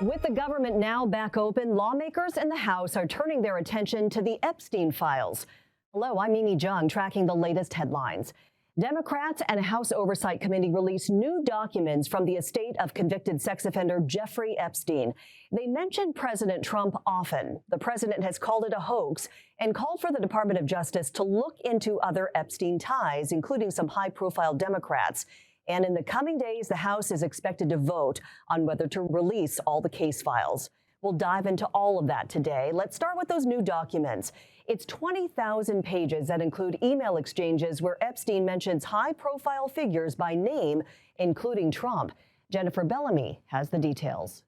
With the government now back open, lawmakers in the House are turning their attention to the Epstein files. Hello, I'm Mimi Jung, tracking the latest headlines. Democrats and a House Oversight Committee released new documents from the estate of convicted sex offender Jeffrey Epstein. They mention President Trump often. The president has called it a hoax and called for the Department of Justice to look into other Epstein ties, including some high-profile Democrats. And in the coming days, the House is expected to vote on whether to release all the case files. We'll dive into all of that today. Let's start with those new documents. It's 20,000 pages that include email exchanges where Epstein mentions high-profile figures by name, including Trump. Jennifer Bellamy has the details.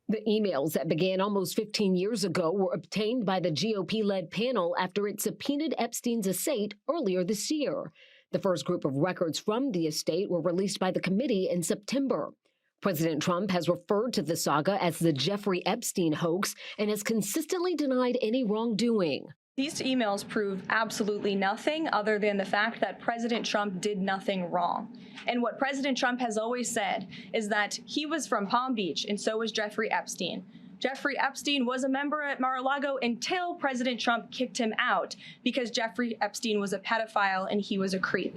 The emails that began almost 15 years ago were obtained by the GOP-led panel after it subpoenaed Epstein's estate earlier this year. The first group of records from the estate were released by the committee in September. President Trump has referred to the saga as the Jeffrey Epstein hoax and has consistently denied any wrongdoing. These emails prove absolutely nothing other than the fact that President Trump did nothing wrong. And what President Trump has always said is that he was from Palm Beach and so was Jeffrey Epstein. Jeffrey Epstein was a member at Mar-a-Lago until President Trump kicked him out because Jeffrey Epstein was a pedophile and he was a creep.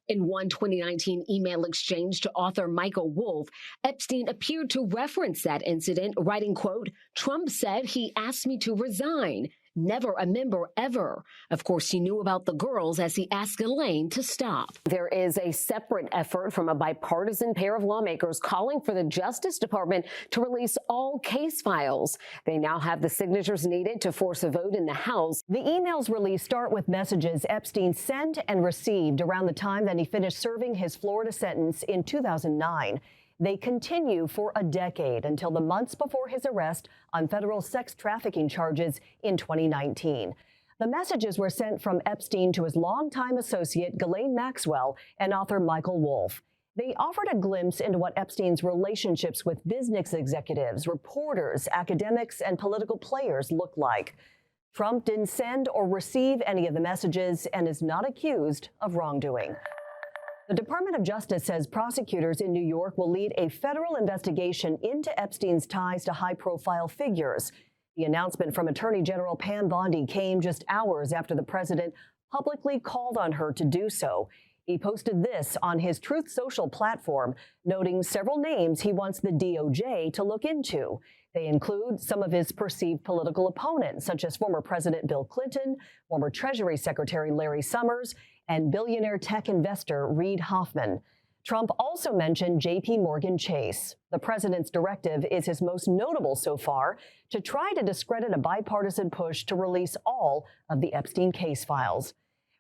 In one 2019 email exchange to author Michael Wolff, Epstein appeared to reference that incident, writing, quote, "Trump said he asked me to resign. Never a member ever." Of course, he knew about the girls as he asked Ghislaine to stop. There is a separate effort from a bipartisan pair of lawmakers calling for the Justice Department to release all case files. They now have the signatures needed to force a vote in the House. The emails released start with messages Epstein sent and received around the time that he finished serving his Florida sentence in 2009. They continue for a decade until the months before his arrest on federal sex trafficking charges in 2019. The messages were sent from Epstein to his longtime associate, Ghislaine Maxwell, and author Michael Wolff. They offered a glimpse into what Epstein's relationships with business executives, reporters, academics, and political players looked like. Trump didn't send or receive any of the messages and is not accused of wrongdoing. The Department of Justice says prosecutors in New York will lead a federal investigation into Epstein's ties to high-profile figures. The announcement from Attorney General Pam Bondi came just hours after the president publicly called on her to do so. He posted this on his Truth Social platform, noting several names he wants the DOJ to look into. They include some of his perceived political opponents, such as former President Bill Clinton, former Treasury Secretary Larry Summers, and billionaire tech investor Reid Hoffman. Trump also mentioned J.P. Morgan Chase. The president's directive is his most notable so far to try to discredit a bipartisan push to release all of the Epstein case files.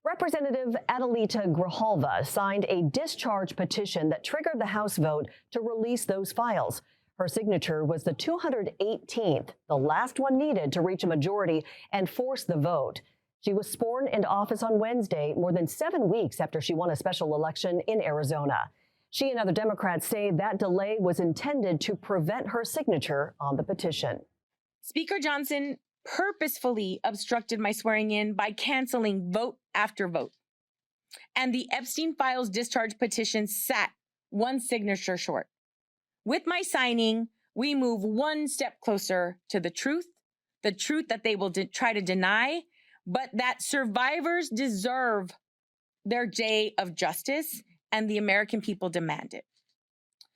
Representative Adelita Grijalva signed a discharge petition that triggered the House vote to release those files. Her signature was the 218th, the last one needed to reach a majority and force the vote. She was sworn into office on Wednesday, more than 7 weeks after she won a special election in Arizona. She and other Democrats say that delay was intended to prevent her signature on the petition. Speaker Johnson purposefully obstructed my swearing in by canceling vote after vote. And the Epstein files discharge petition sat one signature short. With my signing, we move one step closer to the truth that they will try to deny, but that survivors deserve their day of justice, and the American people demand it.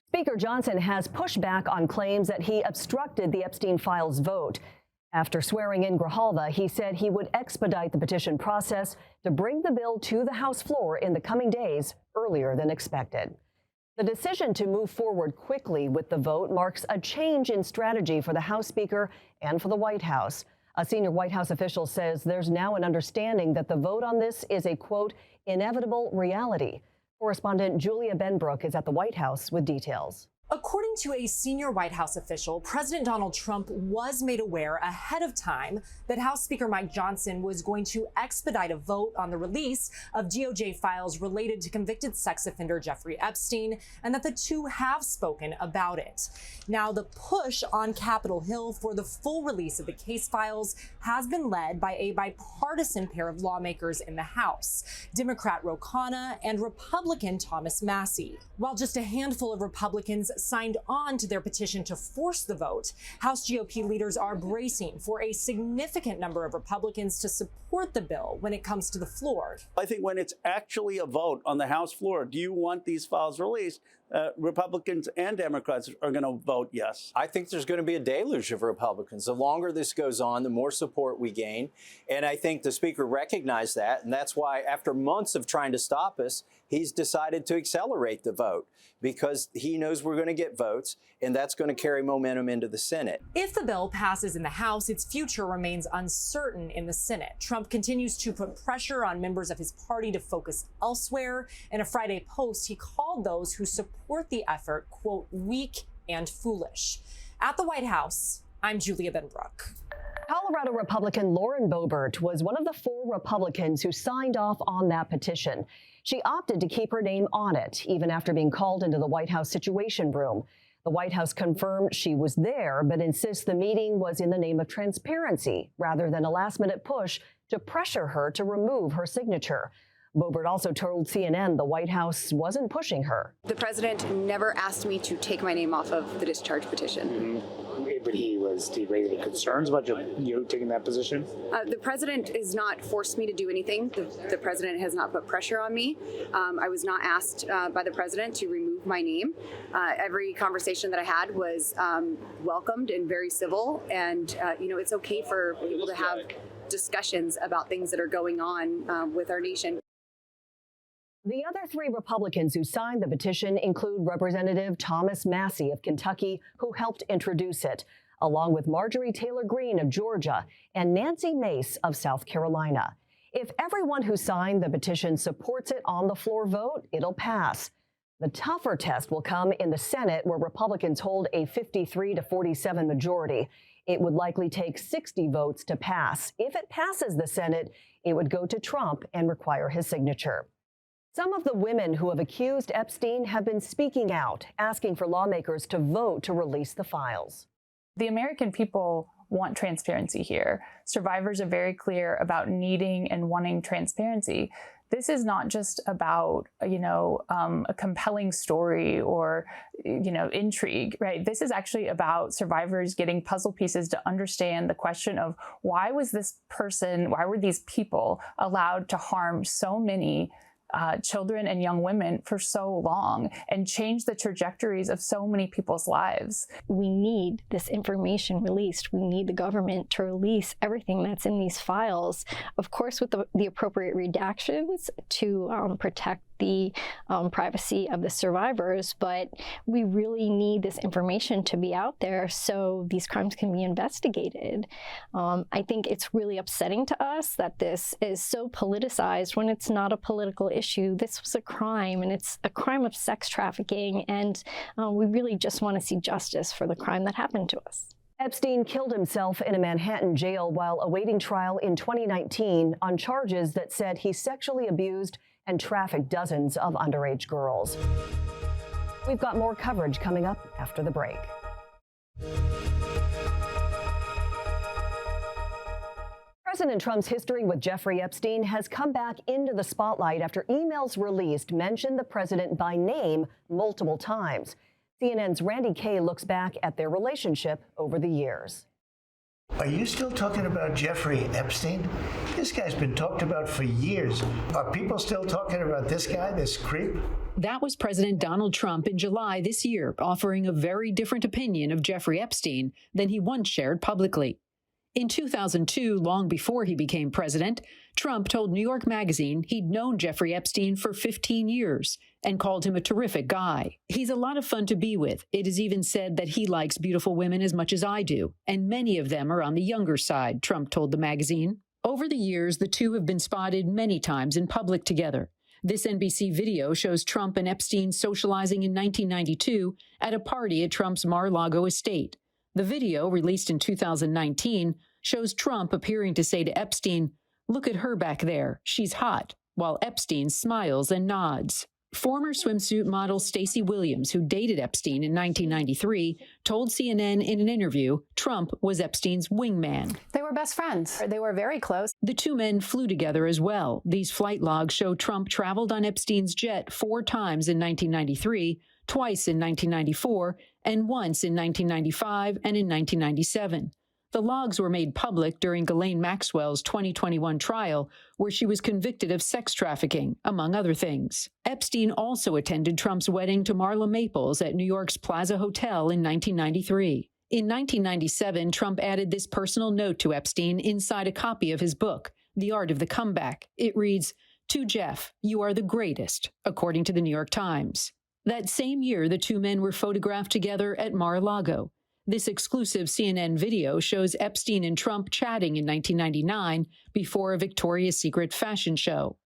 Speaker Johnson has pushed back on claims that he obstructed the Epstein files vote. After swearing in Grijalva, he said he would expedite the petition process to bring the bill to the House floor in the coming days earlier than expected. The decision to move forward quickly with the vote marks a change in strategy for the House Speaker and for the White House. A senior White House official says there's now an understanding that the vote on this is a, quote, inevitable reality. Correspondent Julia Benbrook is at the White House with details. According to a senior White House official, President Donald Trump was made aware ahead of time that House Speaker Mike Johnson was going to expedite a vote on the release of DOJ files related to convicted sex offender Jeffrey Epstein, and that the two have spoken about it. Now, the push on Capitol Hill for the full release of the case files has been led by a bipartisan pair of lawmakers in the House, Democrat Ro Khanna and Republican Thomas Massie. While just a handful of Republicans signed signed on to their petition to force the vote. House GOP leaders are bracing for a significant number of Republicans to support the bill when it comes to the floor. I think when it's actually a vote on the House floor, do you want these files released? Republicans and Democrats are going to vote yes. I think there's going to be a deluge of Republicans. The longer this goes on, the more support we gain. And I think the Speaker recognized that. And that's why, after months of trying to stop us, he's decided to accelerate the vote, because he knows we're going to get votes, and that's going to carry momentum into the Senate. If the bill passes in the House, its future remains uncertain in the Senate. Trump continues to put pressure on members of his party to focus elsewhere. In a Friday post, he called those who support the effort, quote, weak and foolish. At the White House, I'm Julia Benbrook. Colorado Republican Lauren Boebert was one of the 4 Republicans who signed off on that petition. She opted to keep her name on it, even after being called into the White House Situation Room. The White House confirmed she was there, but insists the meeting was in the name of transparency rather than a last-minute push to pressure her to remove her signature. Boebert also told CNN the White House wasn't pushing her. The president never asked me to take my name off of the discharge petition. But did he raise any concerns about you taking that position? The president has not forced me to do anything. The president has not put pressure on me. I was not asked by the president to remove my name. Every conversation that I had was welcomed and very civil. And, it's okay for people to have discussions about things that are going on with our nation. The other 3 Republicans who signed the petition include Representative Thomas Massie of Kentucky, who helped introduce it, along with Marjorie Taylor Greene of Georgia and Nancy Mace of South Carolina. If everyone who signed the petition supports it on the floor vote, it'll pass. The tougher test will come in the Senate, where Republicans hold a 53-47 majority. It would likely take 60 votes to pass. If it passes the Senate, it would go to Trump and require his signature. Some of the women who have accused Epstein have been speaking out, asking for lawmakers to vote to release the files. The American people want transparency here. Survivors are very clear about needing and wanting transparency. This is not just about, a compelling story or, intrigue, right? This is actually about survivors getting puzzle pieces to understand the question of why were these people allowed to harm so many children and young women for so long and change the trajectories of so many people's lives. We need this information released. We need the government to release everything that's in these files, of course, with the appropriate redactions to protect the privacy of the survivors, but we really need this information to be out there so these crimes can be investigated. I think it's really upsetting to us that this is so politicized when it's not a political issue. This was a crime, and it's a crime of sex trafficking, and we really just want to see justice for the crime that happened to us. Epstein killed himself in a Manhattan jail while awaiting trial in 2019 on charges that said he sexually abused and trafficked dozens of underage girls. We've got more coverage coming up after the break. President Trump's history with Jeffrey Epstein has come back into the spotlight after emails released mentioned the president by name multiple times. CNN's Randy Kaye looks back at their relationship over the years. Are you still talking about Jeffrey Epstein? This guy's been talked about for years. Are people still talking about this guy, this creep? That was President Donald Trump in July this year, offering a very different opinion of Jeffrey Epstein than he once shared publicly. In 2002, long before he became president, Trump told New York Magazine he'd known Jeffrey Epstein for 15 years and called him a terrific guy. He's a lot of fun to be with. It is even said that he likes beautiful women as much as I do, and many of them are on the younger side, Trump told the magazine. Over the years, the two have been spotted many times in public together. This NBC video shows Trump and Epstein socializing in 1992 at a party at Trump's Mar-a-Lago estate. The video, released in 2019, shows Trump appearing to say to Epstein, "Look at her back there. She's hot," while Epstein smiles and nods. Former swimsuit model Stacey Williams, who dated Epstein in 1993, told CNN in an interview Trump was Epstein's wingman. They were best friends. They were very close. The two men flew together as well. These flight logs show Trump traveled on Epstein's jet 4 times in 1993, twice in 1994, and once in 1995 and in 1997. The logs were made public during Ghislaine Maxwell's 2021 trial, where she was convicted of sex trafficking, among other things. Epstein also attended Trump's wedding to Marla Maples at New York's Plaza Hotel in 1993. In 1997, Trump added this personal note to Epstein inside a copy of his book, The Art of the Comeback. It reads, "To Jeff, you are the greatest," according to the New York Times. That same year, the two men were photographed together at Mar-a-Lago. This exclusive CNN video shows Epstein and Trump chatting in 1999 before a Victoria's Secret fashion show.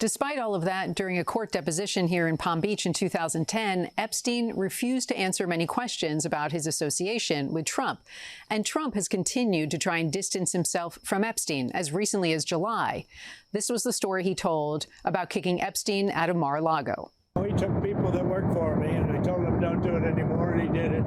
Despite all of that, during a court deposition here in Palm Beach in 2010, Epstein refused to answer many questions about his association with Trump. And Trump has continued to try and distance himself from Epstein as recently as July. This was the story he told about kicking Epstein out of Mar-a-Lago. He took people that worked for me, and I told him don't do it anymore, and he did it.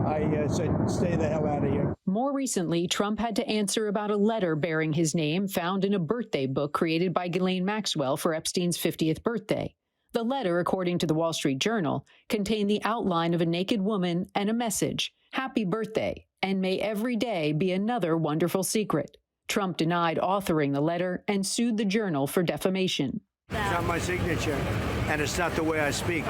I said, stay the hell out of here. More recently, Trump had to answer about a letter bearing his name found in a birthday book created by Ghislaine Maxwell for Epstein's 50th birthday. The letter, according to the Wall Street Journal, contained the outline of a naked woman and a message, "Happy birthday, and may every day be another wonderful secret." Trump denied authoring the letter and sued the Journal for defamation. It's not my signature, and it's not the way I speak.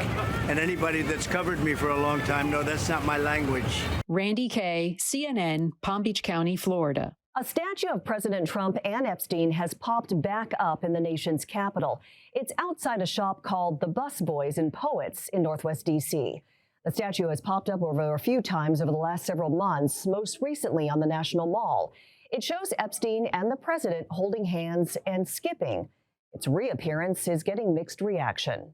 And anybody that's covered me for a long time knows that's not my language. Randy Kaye, CNN, Palm Beach County, Florida. A statue of President Trump and Epstein has popped back up in the nation's capital. It's outside a shop called the Bus Boys and Poets in Northwest D.C. The statue has popped up over a few times over the last several months, most recently on the National Mall. It shows Epstein and the president holding hands and skipping. Its reappearance is getting mixed reaction.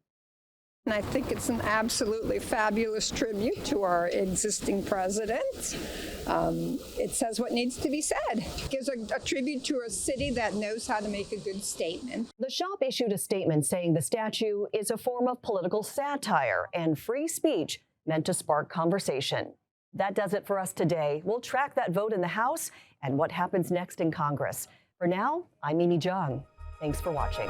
And I think it's an absolutely fabulous tribute to our existing president. It says what needs to be said. It gives a tribute to a city that knows how to make a good statement. The shop issued a statement saying the statue is a form of political satire and free speech meant to spark conversation. That does it for us today. We'll track that vote in the House and what happens next in Congress. For now, I'm Mimi Jung. Thanks for watching.